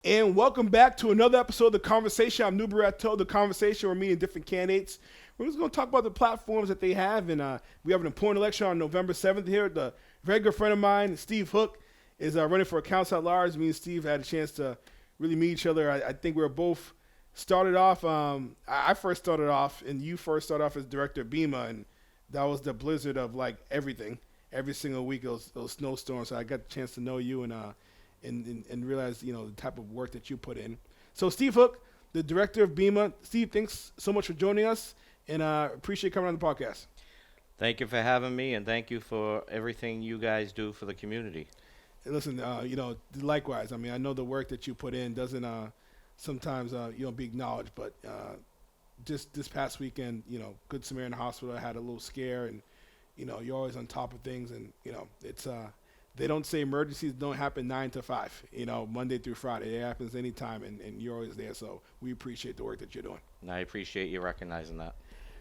And welcome back to another episode of The Conversation. I'm Nubareto, The Conversation. We're meeting different candidates. We're just going to talk about the platforms that they have. And we have an important election on November 7th here. The very good friend of mine, Steve Hooke, is running for a council at large. Me and Steve had a chance to really meet each other. I think we were both started off. I first started off, and you first started off as director of BEMA. And that was the blizzard of like everything. Every single week, those snowstorms. So I got the chance to know you and realize the type of work that you put in. So Steve Hooke, the director of BEMA. Steve, thanks so much for joining us, and appreciate coming on the podcast. Thank you for having me, and thank you for everything you guys do for the community. And listen, likewise. I mean, I know the work that you put in doesn't sometimes be acknowledged, but just this past weekend, Good Samaritan Hospital had a little scare, and you're always on top of things, and it's they don't say emergencies don't happen 9 to 5, Monday through Friday. It happens anytime, and you're always there. So we appreciate the work that you're doing. And I appreciate you recognizing that.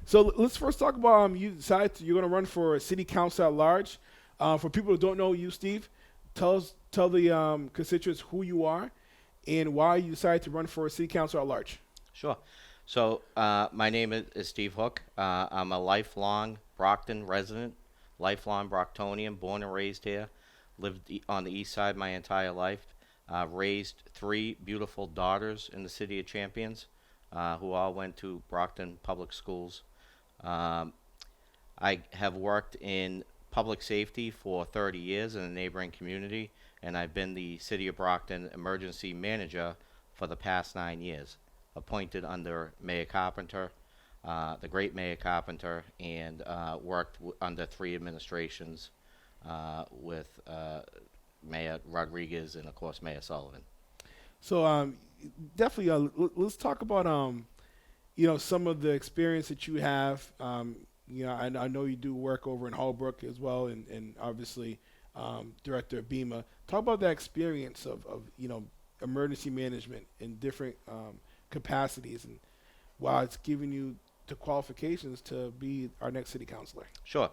So let's first talk about you decided you're going to run for city council at large. For people who don't know you, Steve, tell the constituents who you are and why you decided to run for city council at large. Sure. So my name is Steve Hooke. I'm a lifelong Brockton resident, lifelong Brocktonian, born and raised here. Lived on the east side my entire life. Raised three beautiful daughters in the city of Champions, who all went to Brockton Public Schools. I have worked in public safety for 30 years in a neighboring community, and I've been the City of Brockton Emergency Manager for the past 9 years, appointed under Mayor Carpenter, the great Mayor Carpenter, and worked under three administrations with Mayor Rodriguez and, of course, Mayor Sullivan. So definitely, let's talk about some of the experience that you have. I know you do work over in Holbrook as well, and obviously director of BEMA. Talk about that experience of emergency management in different capacities, and why it's giving you the qualifications to be our next city councilor. Sure.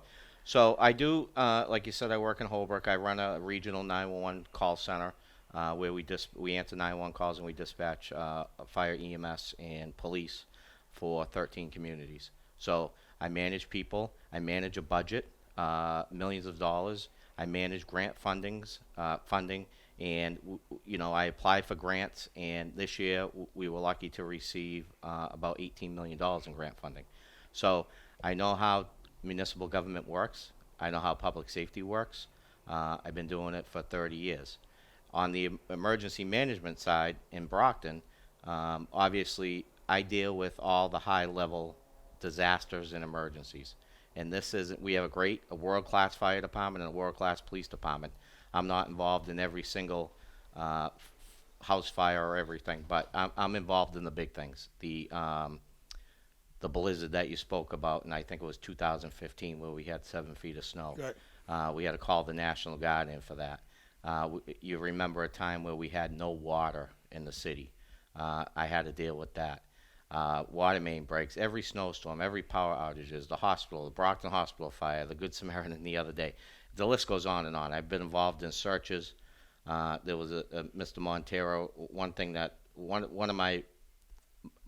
So I do, like you said, I work in Holbrook. I run a regional 911 call center where we answer 911 calls and we dispatch fire, EMS, and police for 13 communities. So I manage people. I manage a budget, millions of dollars. I manage grant funding, and I apply for grants. And this year we were lucky to receive about $18 million in grant funding. So I know how municipal government works. I know how public safety works. I've been doing it for 30 years. On the emergency management side in Brockton, obviously I deal with all the high-level disasters and emergencies. And we have a world-class fire department and a world-class police department. I'm not involved in every single house fire or everything, but I'm involved in the big things. The blizzard that you spoke about, and I think it was 2015 where we had 7 feet of snow. Right. We had to call the National Guard in for that. You remember a time where we had no water in the city. I had to deal with that. Water main breaks, every snowstorm, every power outages, the hospital, the Brockton Hospital fire, the Good Samaritan the other day. The list goes on and on. I've been involved in searches. There was a Mr. Montero. One of my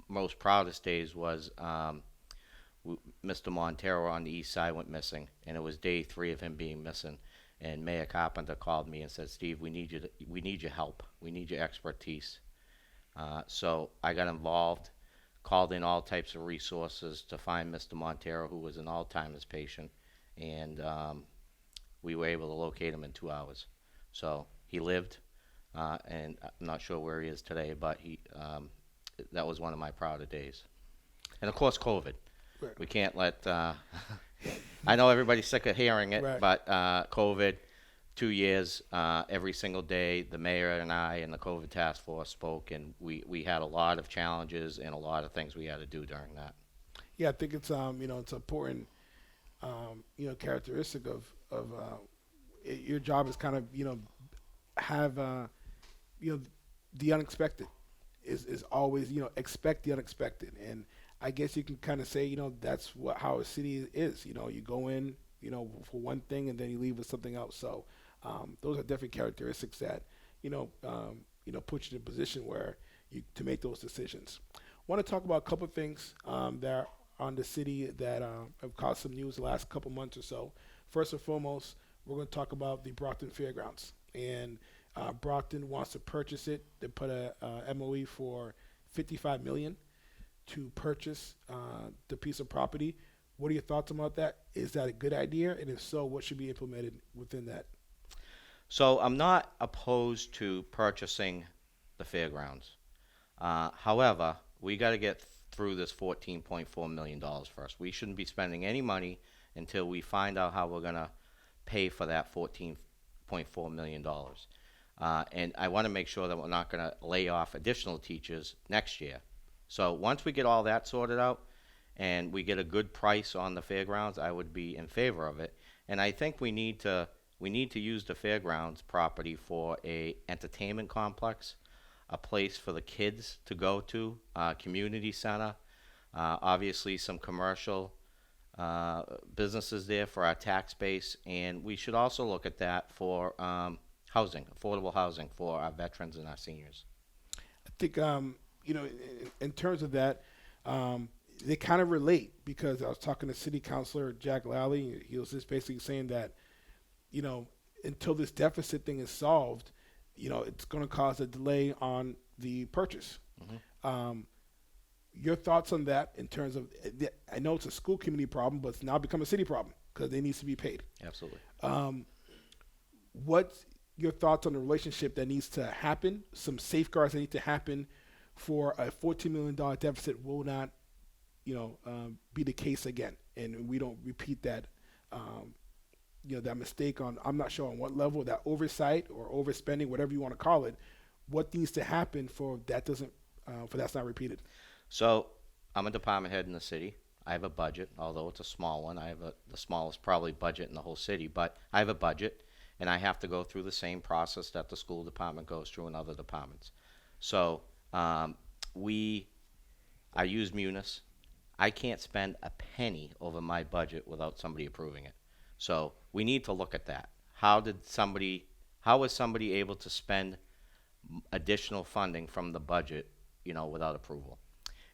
most proudest days was Mr. Montero on the east side went missing, and it was day 3 of him being missing. And Mayor Carpenter called me and said, "Steve, we need your help. We need your expertise." So I got involved, called in all types of resources to find Mr. Montero, who was an Alzheimer's patient, and we were able to locate him in 2 hours. So he lived, and I'm not sure where he is today, but that was one of my prouder days. And of course, COVID. Right. We can't let. I know everybody's sick of hearing it, Right. but COVID, 2 years, every single day, the mayor and I and the COVID task force spoke, and we had a lot of challenges and a lot of things we had to do during that. Yeah, I think it's it's important characteristic of your job is kind of have the unexpected is always expect the unexpected, and I guess you can kind of say that's how a city is. You go in for one thing and then you leave with something else. So those are different characteristics that put you in a position where you to make those decisions. I want to talk about a couple of things that are on the city that have caused some news the last couple months or so. First and foremost, we're going to talk about the Brockton Fairgrounds, and Brockton wants to purchase it. They put a MOE for 55 million to purchase the piece of property. What are your thoughts about that? Is that a good idea? And if so, what should be implemented within that? So I'm not opposed to purchasing the fairgrounds. However, we got to get through this $14.4 million first. We shouldn't be spending any money until we find out how we're going to pay for that $14.4 million. And I want to make sure that we're not going to lay off additional teachers next year. So once we get all that sorted out and we get a good price on the fairgrounds, I would be in favor of it. And I think we need to use the fairgrounds property for a entertainment complex, a place for the kids to go to, community center, obviously some commercial businesses there for our tax base, and we should also look at that for housing, affordable housing for our veterans and our seniors. I think, in terms of that, they kind of relate because I was talking to City Councilor Jack Lally. He was just basically saying that, until this deficit thing is solved, it's going to cause a delay on the purchase. Mm-hmm. Your thoughts on that in terms of, I know it's a school community problem, but it's now become a city problem because they need to be paid. Absolutely. What's your thoughts on the relationship that needs to happen, some safeguards that need to happen for a $14 million deficit will not, be the case again, and we don't repeat that, that mistake on, I'm not sure on what level, that oversight or overspending, whatever you want to call it, what needs to happen for that's not repeated? So I'm a department head in the city. I have a budget, although it's a small one. I have the smallest probably budget in the whole city, but I have a budget, and I have to go through the same process that the school department goes through and other departments. So I use Munis. I can't spend a penny over my budget without somebody approving it. So we need to look at that. How was somebody able to spend additional funding from the budget, without approval?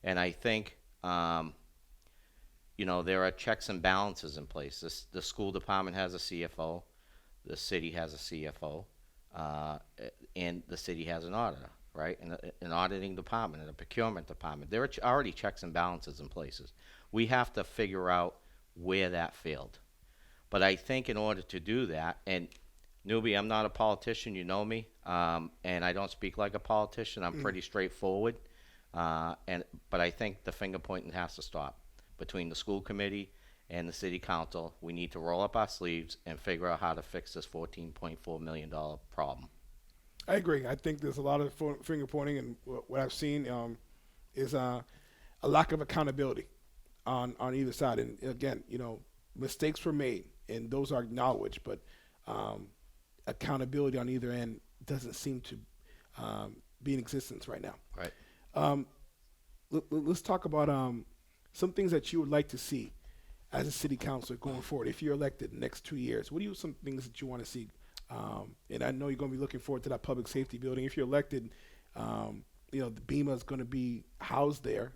And I think, there are checks and balances in place. The school department has a CFO, the city has a CFO, and the city has an auditor, right? And an auditing department and a procurement department. There are already checks and balances in places. We have to figure out where that failed. But I think in order to do that, and Newbie, I'm not a politician, you know me, and I don't speak like a politician. I'm pretty straightforward. But I think the finger pointing has to stop between the school committee and the city council. We need to roll up our sleeves and figure out how to fix this $14.4 million problem. I agree. I think there's a lot of finger pointing, and what I've seen is a lack of accountability on either side. And again, mistakes were made, and those are acknowledged, but accountability on either end doesn't seem to be in existence right now. Right. Let's talk about some things that you would like to see as a city councilor going forward. If you're elected in the next 2 years, what are some things that you want to see? And I know you're going to be looking forward to that public safety building. If you're elected, the BEMA is going to be housed there.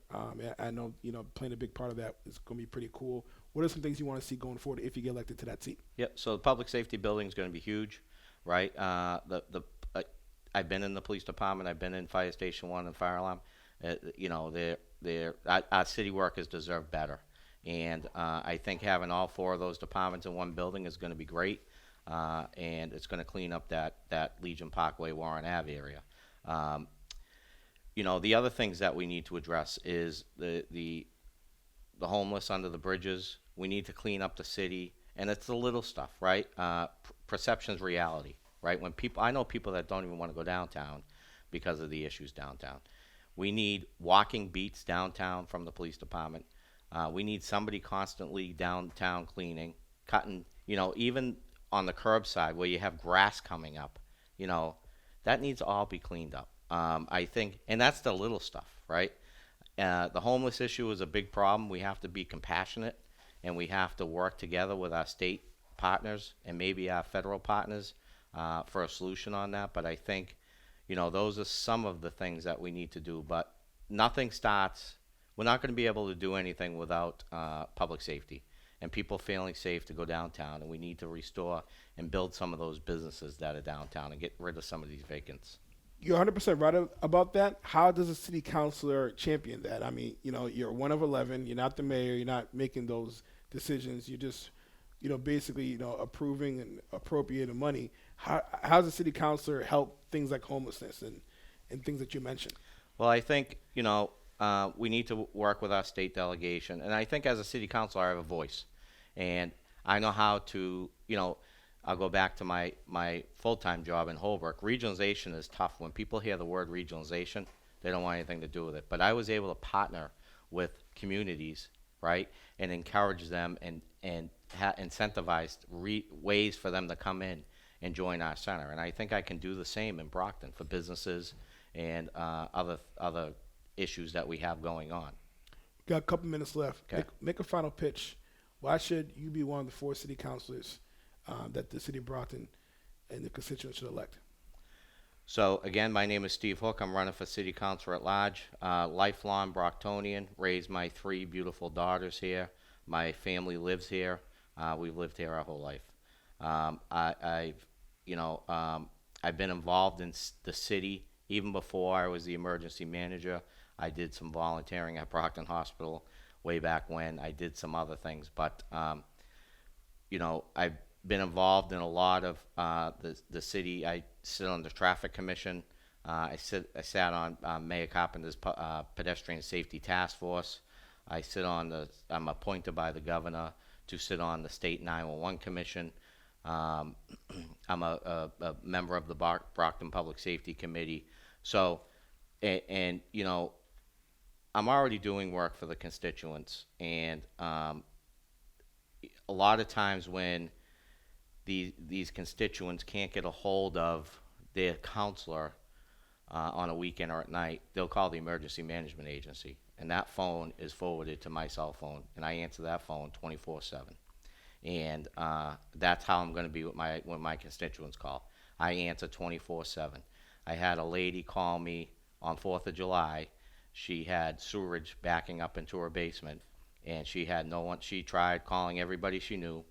I know, playing a big part of that is going to be pretty cool. What are some things you want to see going forward if you get elected to that seat? Yep. So the public safety building is going to be huge, right? I've been in the police department. I've been in Fire Station 1 and fire alarm. Our city workers deserve better. And I think having all four of those departments in one building is going to be great. And it's going to clean up that Legion Parkway, Warren Ave area. The other things that we need to address is the homeless under the bridges. We need to clean up the city, and it's the little stuff, right? Perception's reality, right? I know people that don't even want to go downtown because of the issues downtown. We need walking beats downtown from the police department. We need somebody constantly downtown cleaning, cutting, even on the curbside where you have grass coming up, that needs to all be cleaned up. I think, and that's the little stuff, right? The homeless issue is a big problem. We have to be compassionate, and we have to work together with our state partners and maybe our federal partners for a solution on that. But I think, Those are some of the things that we need to do, but nothing starts. We're not going to be able to do anything without public safety and people feeling safe to go downtown. And we need to restore and build some of those businesses that are downtown and get rid of some of these vacants. You're 100% right about that. How does a city councilor champion that? I mean, you're one of 11. You're not the mayor. You're not making those decisions. You're just, basically, approving and appropriating money. How does a city councilor help things like homelessness and things that you mentioned? Well, I think, we need to work with our state delegation. And I think as a city councilor, I have a voice. And I know how to, I'll go back to my full-time job in Holbrook. Regionalization is tough. When people hear the word regionalization, they don't want anything to do with it. But I was able to partner with communities, right, and encourage them and incentivize ways for them to come in and join our center. And I think I can do the same in Brockton for businesses and other issues that we have going on. Got a couple minutes left. Okay. Make a final pitch. Why should you be one of the 4 city councilors that the city of Brockton and the constituents should elect? So again, my name is Steve Hooke. I'm running for city councilor at large. Lifelong Brocktonian. Raised my 3 beautiful daughters here. My family lives here. We've lived here our whole life. I've been involved in the city even before I was the emergency manager. I did some volunteering at Brockton Hospital way back when. I did some other things, but I've been involved in a lot of the city. I sit on the traffic commission. I sat on Mayor Carpenter's pedestrian safety task force. I'm appointed by the governor to sit on the state 911 commission. I'm a member of the Brockton Public Safety Committee. So, and I'm already doing work for the constituents, and a lot of times when these constituents can't get a hold of their counselor on a weekend or at night, they'll call the emergency management agency, and that phone is forwarded to my cell phone, and I answer that phone 24/7. And that's how I'm going to be when my constituents call. I answer 24/7. I had a lady call me on 4th of July. She had sewerage backing up into her basement, and she had no one. She tried calling everybody she knew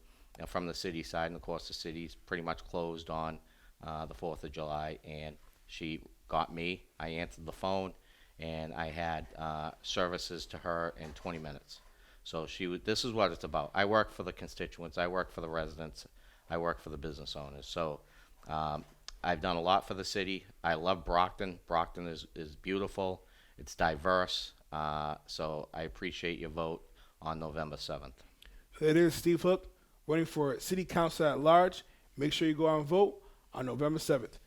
from the city side, and of course the city's pretty much closed on the 4th of July, and she got me. I answered the phone, and I had services to her in 20 minutes. So this is what it's about. I work for the constituents. I work for the residents. I work for the business owners. So I've done a lot for the city. I love Brockton. Brockton is beautiful. It's diverse. So I appreciate your vote on November 7th. It is Steve Hooke running for city council at large. Make sure you go out and vote on November 7th.